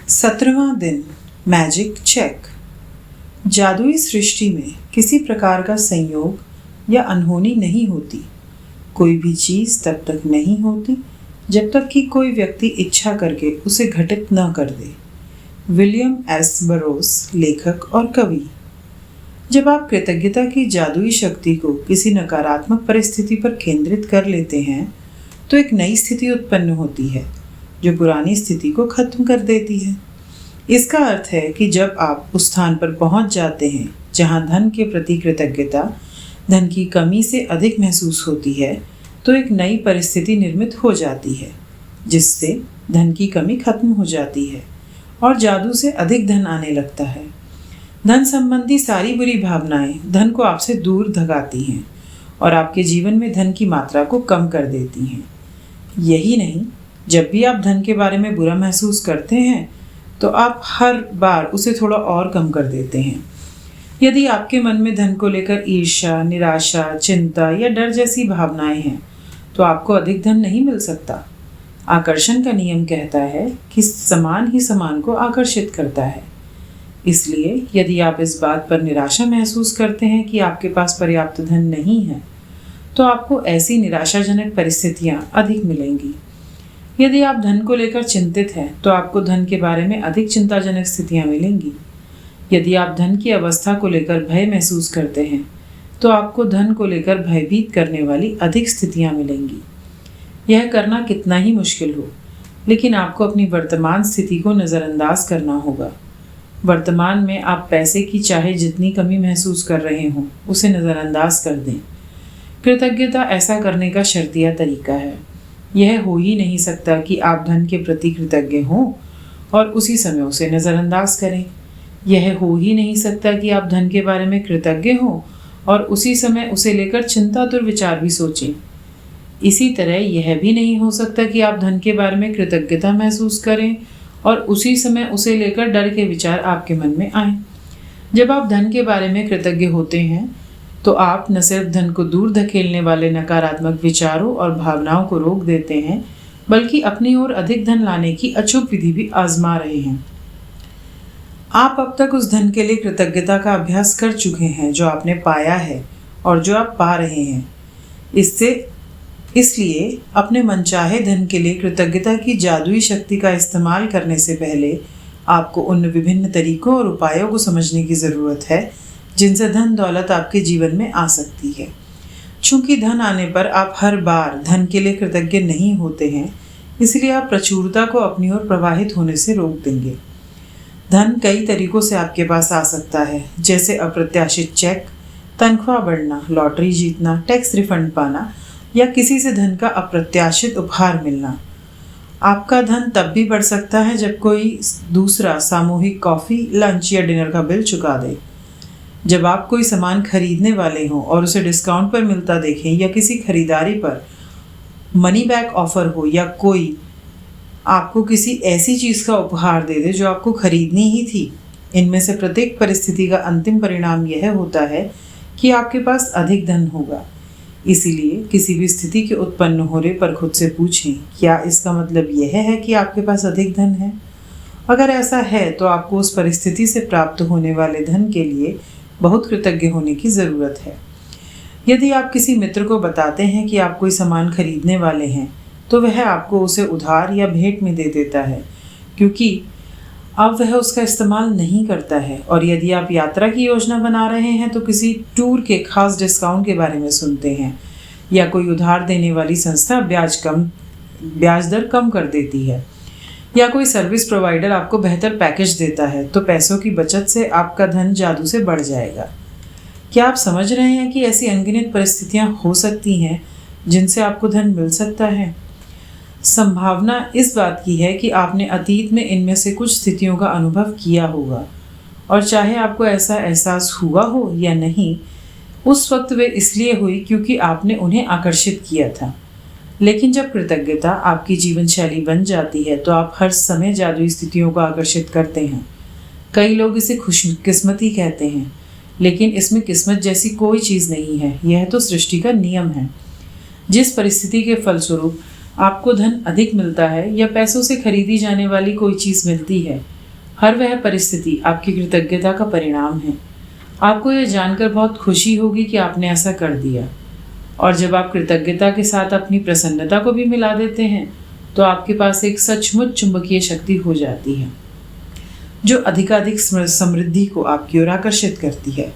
17वां दिन magic check. जादुई सृष्टि में किसी प्रकार का संयोग या अनहोनी नहीं होती। कोई भी चीज़ तब तक नहीं होती जब तक कि कोई व्यक्ति इच्छा करके उसे घटित न कर दे। विलियम एस बरोस, लेखक और कवि। जब आप कृतज्ञता की जादुई शक्ति को किसी नकारात्मक परिस्थिति पर केंद्रित कर लेते हैं तो एक नई स्थिति उत्पन्न होती है जो पुरानी स्थिति को खत्म कर देती है। इसका अर्थ है कि जब आप उस स्थान पर पहुंच जाते हैं जहां धन के प्रति कृतज्ञता धन की कमी से अधिक महसूस होती है, तो एक नई परिस्थिति निर्मित हो जाती है जिससे धन की कमी खत्म हो जाती है और जादू से अधिक धन आने लगता है। धन संबंधी सारी बुरी भावनाएं धन को आपसे दूर भगाती हैं और आपके जीवन में धन की मात्रा को कम कर देती हैं। यही नहीं, जब भी आप धन के बारे में बुरा महसूस करते हैं तो आप हर बार उसे थोड़ा और कम कर देते हैं। यदि आपके मन में धन को लेकर ईर्ष्या, निराशा, चिंता या डर जैसी भावनाएं हैं तो आपको अधिक धन नहीं मिल सकता। आकर्षण का नियम कहता है कि समान ही समान को आकर्षित करता है। इसलिए यदि आप इस बात पर निराशा महसूस करते हैं कि आपके पास पर्याप्त धन नहीं है तो आपको ऐसी निराशाजनक परिस्थितियां अधिक मिलेंगी। यदि आप धन को लेकर चिंतित हैं तो आपको धन के बारे में अधिक चिंताजनक स्थितियां मिलेंगी। यदि आप धन की अवस्था को लेकर भय महसूस करते हैं तो आपको धन को लेकर भयभीत करने वाली अधिक स्थितियां मिलेंगी। यह करना कितना ही मुश्किल हो, लेकिन आपको अपनी वर्तमान स्थिति को नज़रअंदाज करना होगा। वर्तमान में आप पैसे की चाहे जितनी कमी महसूस कर रहे हों उसे नज़रअंदाज कर दें। कृतज्ञता ऐसा करने का शर्तिया तरीका है। यह हो ही नहीं सकता कि आप धन के प्रति कृतज्ञ हों और उसी समय उसे नज़रअंदाज करें। यह हो ही नहीं सकता कि आप धन के बारे में कृतज्ञ हों और उसी समय उसे लेकर चिंता दुर्विचार भी सोचें। इसी तरह यह भी नहीं हो सकता कि आप धन के बारे में कृतज्ञता महसूस करें और उसी समय उसे लेकर डर के विचार आपके मन में आएं। जब आप धन के बारे में कृतज्ञ होते हैं तो आप न सिर्फ धन को दूर धकेलने वाले नकारात्मक विचारों और भावनाओं को रोक देते हैं, बल्कि अपनी ओर अधिक धन लाने की अचूक विधि भी आजमा रहे हैं। आप अब तक उस धन के लिए कृतज्ञता का अभ्यास कर चुके हैं जो आपने पाया है और जो आप पा रहे हैं। इसलिए अपने मनचाहे धन के लिए कृतज्ञता की जादुई शक्ति का इस्तेमाल करने से पहले आपको उन विभिन्न तरीकों और उपायों को समझने की ज़रूरत है जिनसे धन दौलत आपके जीवन में आ सकती है। चूंकि धन आने पर आप हर बार धन के लिए कृतज्ञ नहीं होते हैं, इसलिए आप प्रचुरता को अपनी ओर प्रवाहित होने से रोक देंगे। धन कई तरीकों से आपके पास आ सकता है, जैसे अप्रत्याशित चेक, तनख्वाह बढ़ना, लॉटरी जीतना, टैक्स रिफंड पाना या किसी से धन का अप्रत्याशित उपहार मिलना। आपका धन तब भी बढ़ सकता है जब कोई दूसरा सामूहिक कॉफ़ी, लंच या डिनर का बिल चुका दे। जब आप कोई सामान खरीदने वाले हों और उसे डिस्काउंट पर मिलता देखें या किसी खरीदारी पर मनी बैक ऑफर हो या कोई आपको किसी ऐसी चीज़ का उपहार दे दे जो आपको खरीदनी ही थी। इनमें से प्रत्येक परिस्थिति का अंतिम परिणाम यह होता है कि आपके पास अधिक धन होगा। इसीलिए किसी भी स्थिति के उत्पन्न होने पर खुद से पूछें, क्या इसका मतलब यह है कि आपके पास अधिक धन है? अगर ऐसा है तो आपको उस परिस्थिति से प्राप्त होने वाले धन के लिए बहुत कृतज्ञ होने की ज़रूरत है। यदि आप किसी मित्र को बताते हैं कि आप कोई सामान खरीदने वाले हैं तो वह आपको उसे उधार या भेंट में दे देता है, क्योंकि अब वह उसका इस्तेमाल नहीं करता है। और यदि आप यात्रा की योजना बना रहे हैं तो किसी टूर के खास डिस्काउंट के बारे में सुनते हैं या कोई उधार देने वाली संस्था ब्याज दर कम कर देती है या कोई सर्विस प्रोवाइडर आपको बेहतर पैकेज देता है, तो पैसों की बचत से आपका धन जादू से बढ़ जाएगा। क्या आप समझ रहे हैं कि ऐसी अनगिनत परिस्थितियां हो सकती हैं जिनसे आपको धन मिल सकता है? संभावना इस बात की है कि आपने अतीत में इनमें से कुछ स्थितियों का अनुभव किया होगा, और चाहे आपको ऐसा एहसास हुआ हो या नहीं, उस वक्त वे इसलिए हुई क्योंकि आपने उन्हें आकर्षित किया था। लेकिन जब कृतज्ञता आपकी जीवन शैली बन जाती है तो आप हर समय जादुई स्थितियों को आकर्षित करते हैं। कई लोग इसे खुशकिस्मती कहते हैं, लेकिन इसमें किस्मत जैसी कोई चीज़ नहीं है। यह तो सृष्टि का नियम है। जिस परिस्थिति के फलस्वरूप आपको धन अधिक मिलता है या पैसों से खरीदी जाने वाली कोई चीज़ मिलती है, हर वह परिस्थिति आपकी कृतज्ञता का परिणाम है। आपको यह जानकर बहुत खुशी होगी कि आपने ऐसा कर दिया। और जब आप कृतज्ञता के साथ अपनी प्रसन्नता को भी मिला देते हैं तो आपके पास एक सचमुच चुंबकीय शक्ति हो जाती है जो अधिकाधिक समृद्धि को आपकी ओर आकर्षित करती है।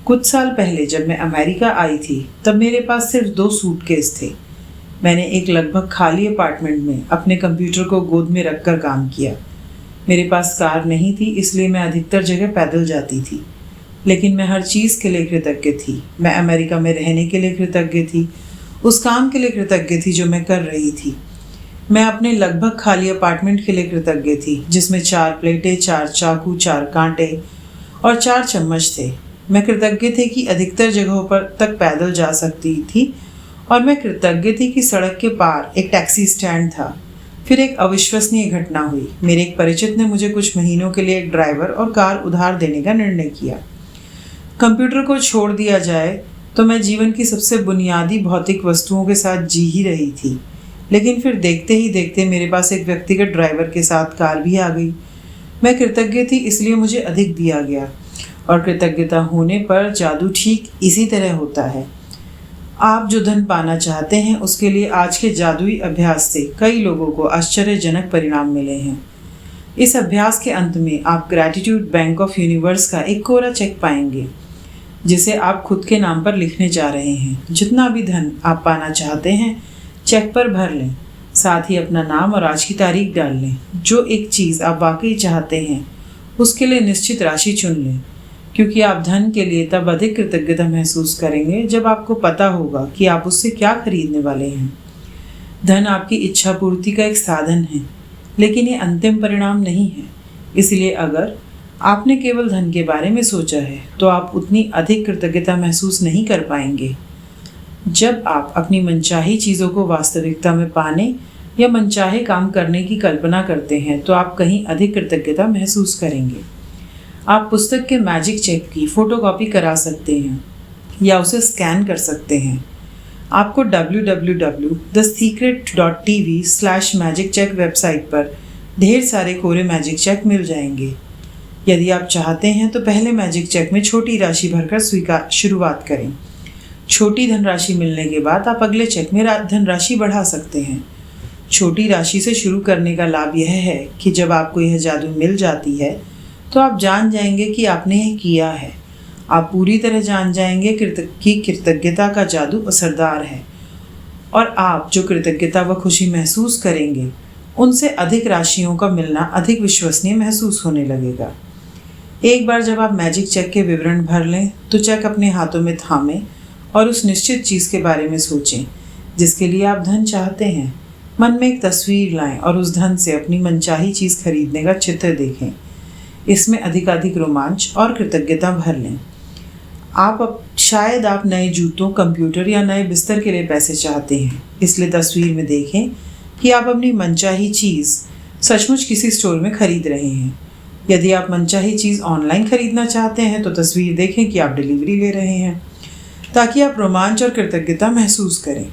कुछ साल पहले जब मैं अमेरिका आई थी तब मेरे पास सिर्फ 2 सूटकेस थे। मैंने एक लगभग खाली अपार्टमेंट में अपने कंप्यूटर को गोद में रखकर काम किया। मेरे पास कार नहीं थी, इसलिए मैं अधिकतर जगह पैदल जाती थी, लेकिन मैं हर चीज़ के लिए कृतज्ञ थी। मैं अमेरिका में रहने के लिए कृतज्ञ थी, उस काम के लिए कृतज्ञ थी जो मैं कर रही थी। मैं अपने लगभग खाली अपार्टमेंट के लिए कृतज्ञ थी जिसमें 4 प्लेटें, 4 चाकू, 4 कांटे और 4 चम्मच थे। मैं कृतज्ञ थी कि अधिकतर जगहों पर तक पैदल जा सकती थी और मैं कृतज्ञ थी कि सड़क के पार एक टैक्सी स्टैंड था। फिर एक अविश्वसनीय घटना हुई। मेरे एक परिचित ने मुझे कुछ महीनों के लिए एक ड्राइवर और कार उधार देने का निर्णय किया। कंप्यूटर को छोड़ दिया जाए तो मैं जीवन की सबसे बुनियादी भौतिक वस्तुओं के साथ जी ही रही थी, लेकिन फिर देखते ही देखते मेरे पास एक व्यक्तिगत ड्राइवर के साथ कार भी आ गई। मैं कृतज्ञ थी, इसलिए मुझे अधिक दिया गया। और कृतज्ञता होने पर जादू ठीक इसी तरह होता है। आप जो धन पाना चाहते हैं उसके लिए आज के जादुई अभ्यास से कई लोगों को आश्चर्यजनक परिणाम मिले हैं। इस अभ्यास के अंत में आप ग्रैटिट्यूड बैंक ऑफ यूनिवर्स का एक कोरा चेक पाएंगे जिसे आप खुद के नाम पर लिखने जा रहे हैं। जितना भी धन आप पाना चाहते हैं चेक पर भर लें, साथ ही अपना नाम और आज की तारीख डाल लें। जो एक चीज़ आप वाकई चाहते हैं उसके लिए निश्चित राशि चुन लें, क्योंकि आप धन के लिए तब अधिक कृतज्ञता महसूस करेंगे जब आपको पता होगा कि आप उससे क्या खरीदने वाले हैं। धन आपकी इच्छा पूर्ति का एक साधन है, लेकिन ये अंतिम परिणाम नहीं है। इसलिए अगर आपने केवल धन के बारे में सोचा है तो आप उतनी अधिक कृतज्ञता महसूस नहीं कर पाएंगे। जब आप अपनी मनचाही चीज़ों को वास्तविकता में पाने या मनचाहे काम करने की कल्पना करते हैं तो आप कहीं अधिक कृतज्ञता महसूस करेंगे। आप पुस्तक के मैजिक चेक की फ़ोटोकॉपी करा सकते हैं या उसे स्कैन कर सकते हैं। आपको www.thesecret.tv/magiccheck वेबसाइट पर ढेर सारे कोरे मैजिक चेक मिल जाएंगे। यदि आप चाहते हैं तो पहले मैजिक चेक में छोटी राशि भरकर शुरुआत करें। छोटी धनराशि मिलने के बाद आप अगले चेक में धनराशि बढ़ा सकते हैं। छोटी राशि से शुरू करने का लाभ यह है कि जब आपको यह जादू मिल जाती है तो आप जान जाएंगे कि आपने यह किया है। आप पूरी तरह जान जाएंगे कि कृतज्ञता का जादू असरदार है और आप जो कृतज्ञता व खुशी महसूस करेंगे उनसे अधिक राशियों का मिलना अधिक विश्वसनीय महसूस होने लगेगा। एक बार जब आप मैजिक चेक के विवरण भर लें तो चेक अपने हाथों में थामें और उस निश्चित चीज़ के बारे में सोचें जिसके लिए आप धन चाहते हैं। मन में एक तस्वीर लाएं और उस धन से अपनी मनचाही चीज़ खरीदने का चित्र देखें। इसमें अधिकाधिक रोमांच और कृतज्ञता भर लें। शायद आप नए जूतों, कंप्यूटर या नए बिस्तर के लिए पैसे चाहते हैं, इसलिए तस्वीर में देखें कि आप अपनी मनचाही चीज़ सचमुच किसी स्टोर में खरीद रहे हैं। यदि आप मनचाही चीज़ ऑनलाइन खरीदना चाहते हैं तो तस्वीर देखें कि आप डिलीवरी ले रहे हैं, ताकि आप रोमांच और कृतज्ञता महसूस करें।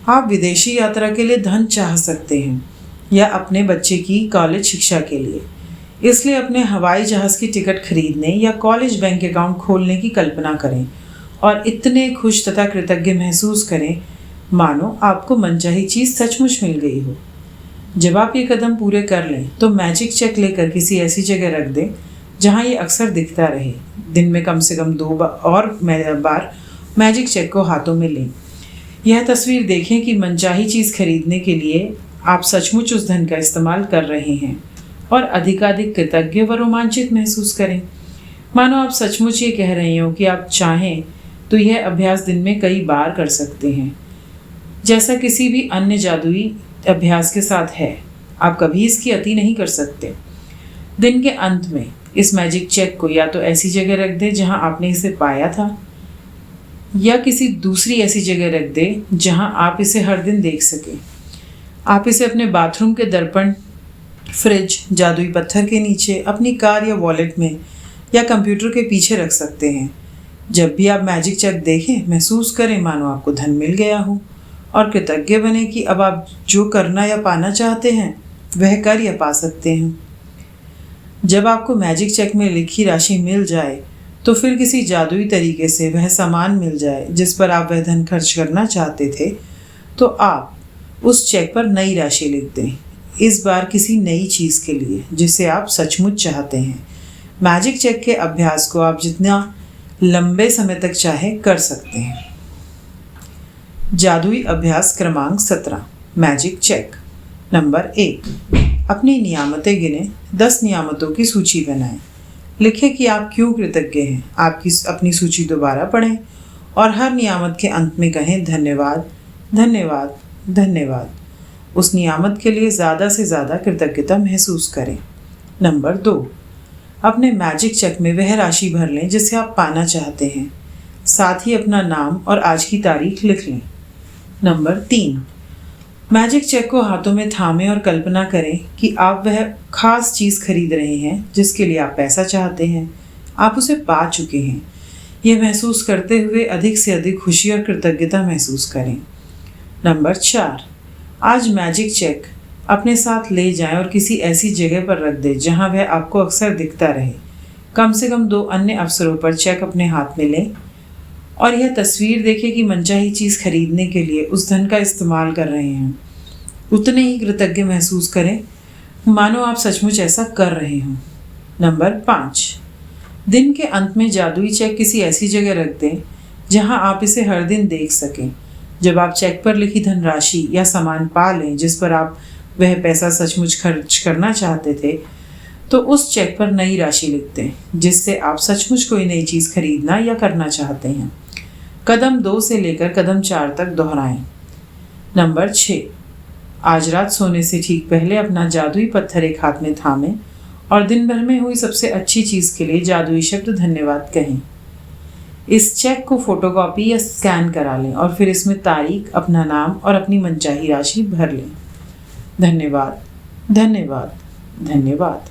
आप विदेशी यात्रा के लिए धन चाह सकते हैं या अपने बच्चे की कॉलेज शिक्षा के लिए, इसलिए अपने हवाई जहाज़ की टिकट खरीदने या कॉलेज बैंक अकाउंट खोलने की कल्पना करें और इतने खुश तथा कृतज्ञ महसूस करें मानो आपको मनचाही चीज़ सचमुच मिल गई हो। जब आप ये कदम पूरे कर लें तो मैजिक चेक लेकर किसी ऐसी जगह रख दें जहाँ ये अक्सर दिखता रहे। दिन में कम से कम 2 बार मैजिक चेक को हाथों में लें। यह तस्वीर देखें कि मनचाही चीज़ खरीदने के लिए आप सचमुच उस धन का इस्तेमाल कर रहे हैं और अधिकाधिक कृतज्ञ व रोमांचित महसूस करें। मानो आप सचमुच ये कह रहे हो कि आप चाहें तो यह अभ्यास दिन में कई बार कर सकते हैं, जैसा किसी भी अन्य जादुई अभ्यास के साथ है। आप कभी इसकी अति नहीं कर सकते। दिन के अंत में इस मैजिक चेक को या तो ऐसी जगह रख दें जहां आपने इसे पाया था या किसी दूसरी ऐसी जगह रख दें जहां आप इसे हर दिन देख सकें। आप इसे अपने बाथरूम के दर्पण, फ्रिज, जादुई पत्थर के नीचे, अपनी कार या वॉलेट में या कंप्यूटर के पीछे रख सकते हैं। जब भी आप मैजिक चेक देखें महसूस करें मानो आपको धन मिल गया हो और कृतज्ञ बने कि अब आप जो करना या पाना चाहते हैं वह कर या पा सकते हैं। जब आपको मैजिक चेक में लिखी राशि मिल जाए तो फिर किसी जादुई तरीके से वह सामान मिल जाए जिस पर आप वह धन खर्च करना चाहते थे, तो आप उस चेक पर नई राशि लिख दें, इस बार किसी नई चीज़ के लिए जिसे आप सचमुच चाहते हैं। मैजिक चेक के अभ्यास को आप जितना लंबे समय तक चाहे कर सकते हैं। जादुई अभ्यास क्रमांक 17, मैजिक चेक। नंबर 1, अपनी नियामतें गिने। 10 नियामतों की सूची बनाएं। लिखें कि आप क्यों कृतज्ञ हैं। आपकी अपनी सूची दोबारा पढ़ें और हर नियामत के अंत में कहें धन्यवाद, धन्यवाद, धन्यवाद। उस नियामत के लिए ज़्यादा से ज़्यादा कृतज्ञता महसूस करें। नंबर 2, अपने मैजिक चेक में वह राशि भर लें जिसे आप पाना चाहते हैं। साथ ही अपना नाम और आज की तारीख लिख लें। नंबर 3, मैजिक चेक को हाथों में थामें और कल्पना करें कि आप वह खास चीज़ खरीद रहे हैं जिसके लिए आप पैसा चाहते हैं। आप उसे पा चुके हैं। यह महसूस करते हुए अधिक से अधिक खुशी और कृतज्ञता महसूस करें। नंबर 4, आज मैजिक चेक अपने साथ ले जाएं और किसी ऐसी जगह पर रख दें जहां वह आपको अक्सर दिखता रहे। कम से कम 2 अन्य अवसरों पर चेक अपने हाथ में लें और यह तस्वीर देखें कि मनचाही चीज़ खरीदने के लिए उस धन का इस्तेमाल कर रहे हैं। उतने ही कृतज्ञ महसूस करें मानो आप सचमुच ऐसा कर रहे हों। नंबर 5, दिन के अंत में जादुई चेक किसी ऐसी जगह रख दें जहां आप इसे हर दिन देख सकें। जब आप चेक पर लिखी धनराशि या सामान पा लें जिस पर आप वह पैसा सचमुच खर्च करना चाहते थे, तो उस चेक पर नई राशि लिख दें जिससे आप सचमुच कोई नई चीज़ खरीदना या करना चाहते हैं। कदम 2 से लेकर कदम 4 तक दोहराएं। नंबर 6, आज रात सोने से ठीक पहले अपना जादुई पत्थर एक हाथ में थामें और दिन भर में हुई सबसे अच्छी चीज़ के लिए जादुई शब्द धन्यवाद कहें। इस चेक को फोटोकॉपी या स्कैन करा लें और फिर इसमें तारीख, अपना नाम और अपनी मनचाही राशि भर लें। धन्यवाद, धन्यवाद, धन्यवाद।